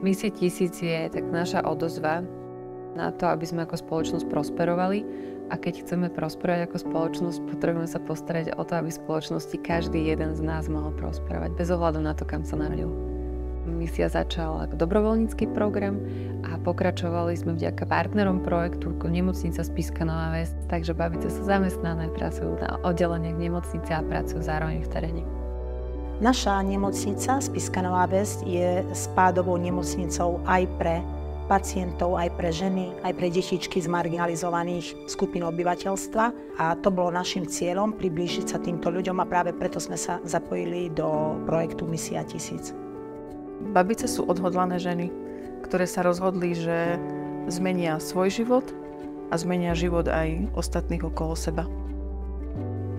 Misia 1000 je tak naša odozva na to, aby sme ako spoločnosť prosperovali. A keď chceme prosperovať ako spoločnosť, potrebujeme sa postarať o to, aby v spoločnosti každý jeden z nás mohol prosperovať, bez ohľadu na to, kam sa narodil. Misia začala ako dobrovoľnícky program a pokračovali sme vďaka partnerom projektu ako Nemocnica Spišská Nová Ves, takže babice sú zamestnané, pracujú na oddeleniach nemocnice a pracujú zároveň v teréne. Naša nemocnica Spišská Nová Ves je spádovou nemocnicou aj pre pacientov, aj pre ženy, aj pre detičky z marginalizovaných skupín obyvateľstva a to bolo našim cieľom priblížiť sa týmto ľuďom a práve preto sme sa zapojili do projektu Misia 1000. Babice sú odhodlané ženy, ktoré sa rozhodli, že zmenia svoj život a zmenia život aj ostatných okolo seba.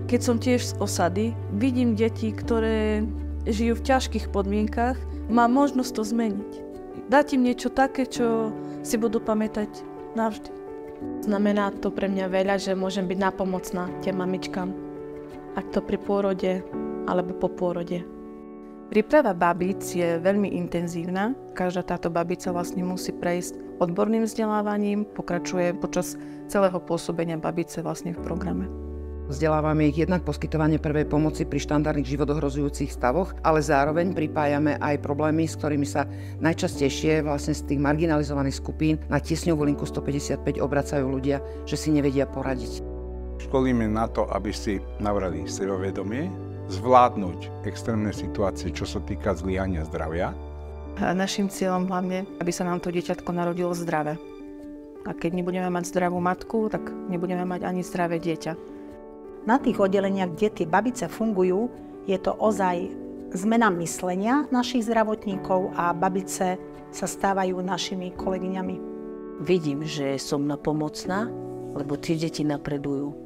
Keď som tiež z osady, vidím deti, ktoré žijú v ťažkých podmienkach, mám možnosť to zmeniť. Dať im niečo také, čo si budú pamätať navždy. Znamená to pre mňa veľa, že môžem byť nápomocná tým mamičkám. Ak to pri pôrode alebo po pôrode. Príprava babíc je veľmi intenzívna. Každá táto babica vlastne musí prejsť odborným vzdelávaním, pokračuje počas celého pôsobenia babice vlastne v programe. Vzdelávame ich jednak poskytovanie prvej pomoci pri štandardných životohrozujúcich stavoch, ale zároveň pripájame aj problémy, s ktorými sa najčastejšie vlastne z tých marginalizovaných skupín na tiesňovú linku 155 obracajú ľudia, že si nevedia poradiť. Školíme na to, aby si nabrali sebavedomie, zvládnuť extrémne situácie, čo sa týka zlyhania zdravia. A našim cieľom hlavne, aby sa nám to dieťatko narodilo zdravé. A keď nebudeme mať zdravú matku, tak nebudeme mať ani zdravé dieťa. Na tých oddeleniach, kde tie babice fungujú, je to ozaj zmena myslenia našich zdravotníkov a babice sa stávajú našimi kolegyňami. Vidím, že som napomocná, lebo tie deti napredujú.